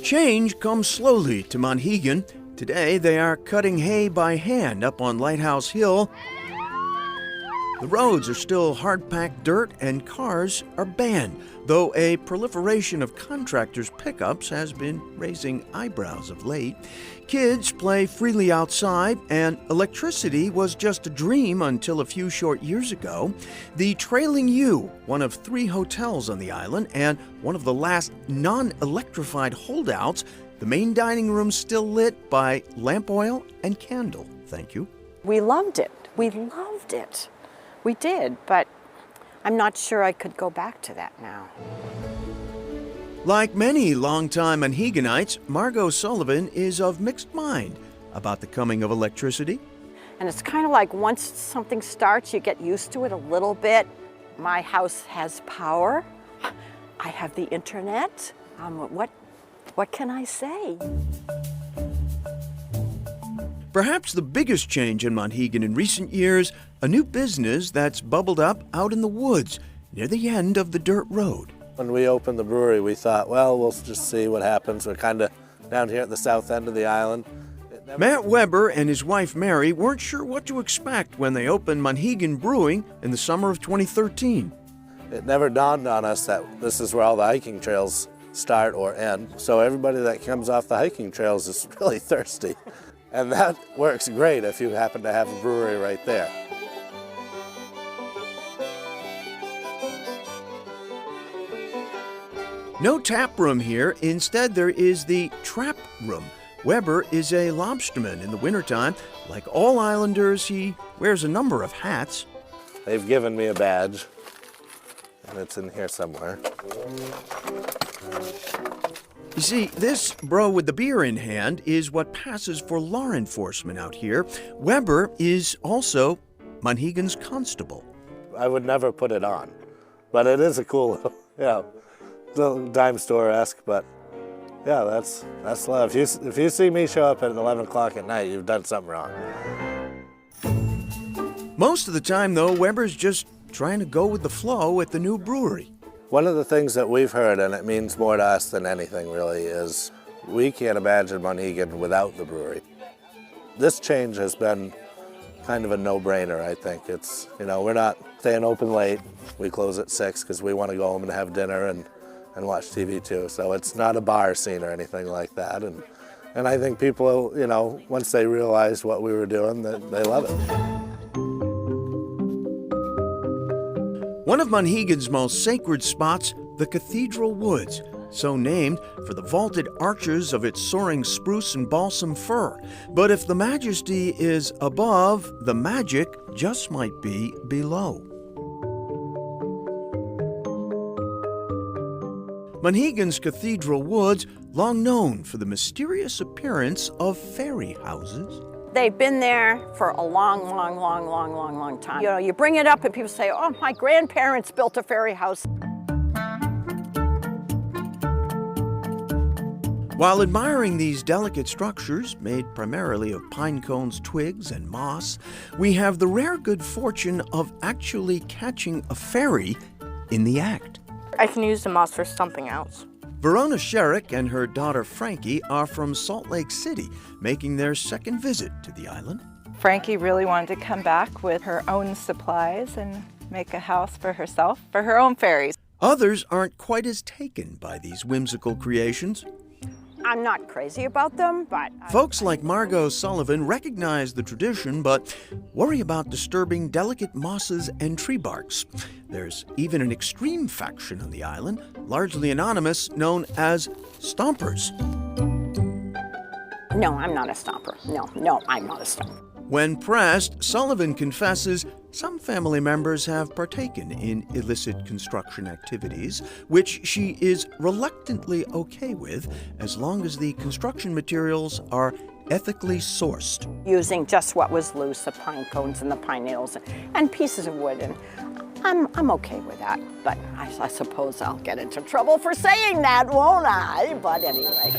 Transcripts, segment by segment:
Change comes slowly to Monhegan. Today they are cutting hay by hand up on Lighthouse Hill. The roads are still hard-packed dirt and cars are banned, though a proliferation of contractors' pickups has been raising eyebrows of late. Kids play freely outside, and electricity was just a dream until a few short years ago. The Trailing U, one of 3 hotels on the island and one of the last non-electrified holdouts, the main dining room still lit by lamp oil and candle. Thank you. We loved it. We loved it. We did, but I'm not sure I could go back to that now. Like many longtime Monheganites, Margot Sullivan is of mixed mind about the coming of electricity. And it's kind of like once something starts, you get used to it a little bit. My house has power. I have the internet. What can I say? Perhaps the biggest change in Monhegan in recent years, a new business that's bubbled up out in the woods near the end of the dirt road. When we opened the brewery, we thought, well, we'll just see what happens. We're kind of down here at the south end of the island. Matt Weber and his wife Mary weren't sure what to expect when they opened Monhegan Brewing in the summer of 2013. It never dawned on us that this is where all the hiking trails start or end. So everybody that comes off the hiking trails is really thirsty. And that works great if you happen to have a brewery right there. No tap room here. Instead, there is the trap room. Weber is a lobsterman in the wintertime. Like all islanders, he wears a number of hats. They've given me a badge, and it's in here somewhere. You see, this bro with the beer in hand is what passes for law enforcement out here. Weber is also Monhegan's constable. I would never put it on, but it is a cool, little dime store-esque, but yeah, that's love. If you see me show up at 11 o'clock at night, you've done something wrong. Most of the time, though, Weber's just trying to go with the flow at the new brewery. One of the things that we've heard, and it means more to us than anything really, is we can't imagine Monhegan without the brewery. This change has been kind of a no-brainer, I think. It's, we're not staying open late. We close at 6 because we want to go home and have dinner and watch TV too. So it's not a bar scene or anything like that. And I think people, once they realize what we were doing, they love it. One of Monhegan's most sacred spots, the Cathedral Woods, so named for the vaulted arches of its soaring spruce and balsam fir. But if the majesty is above, the magic just might be below. Monhegan's Cathedral Woods, long known for the mysterious appearance of fairy houses. They've been there for a long time. You bring it up and people say, oh, my grandparents built a fairy house. While admiring these delicate structures, made primarily of pine cones, twigs, and moss, we have the rare good fortune of actually catching a fairy in the act. I can use the moss for something else. Verona Sherrick and her daughter Frankie are from Salt Lake City, making their second visit to the island. Frankie really wanted to come back with her own supplies and make a house for herself, for her own fairies. Others aren't quite as taken by these whimsical creations. I'm not crazy about them, but... Folks like Margot Sullivan recognize the tradition, but worry about disturbing delicate mosses and tree barks. There's even an extreme faction on the island, largely anonymous, known as stompers. No, I'm not a stomper. No, I'm not a stomper. When pressed, Sullivan confesses some family members have partaken in illicit construction activities, which she is reluctantly okay with as long as the construction materials are ethically sourced. Using just what was loose, the pine cones and the pine needles and pieces of wood, and I'm okay with that. But I suppose I'll get into trouble for saying that, won't I? But anyway.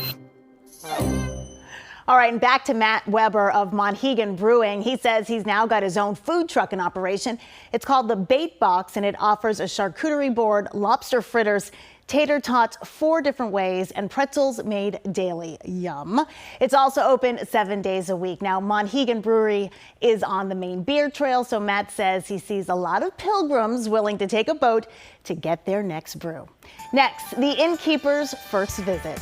All right, and back to Matt Weber of Monhegan Brewing. He says he's now got his own food truck in operation. It's called the Bait Box, and it offers a charcuterie board, lobster fritters, tater tots 4 different ways, and pretzels made daily. Yum. It's also open 7 days a week. Now, Monhegan Brewery is on the main beer trail, so Matt says he sees a lot of pilgrims willing to take a boat to get their next brew. Next, the innkeeper's first visit.